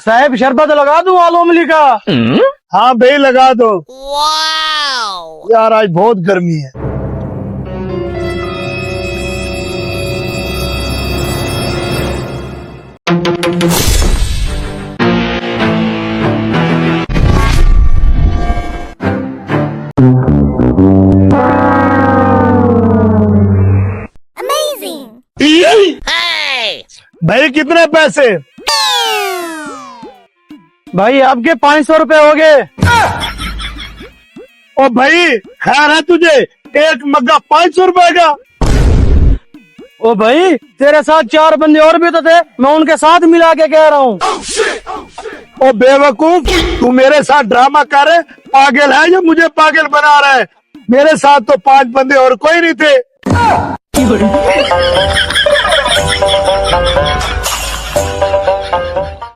साहब शरबत लगा दूं आलू इमली का? हाँ भाई लगा दो। यार आज बहुत गर्मी है। भाई कितने पैसे? भाई आपके 500 रुपए हो गए। ओ भाई खैर है तुझे, एक मग्गा 500 रुपए का? ओ भाई तेरे साथ 4 बंदे और भी तो थे, मैं उनके साथ मिला के कह रहा हूँ। ओ बेवकूफ, तू मेरे साथ ड्रामा कर रहे, पागल है या मुझे पागल बना रहा है? मेरे साथ तो 5 बंदे और कोई नहीं थे।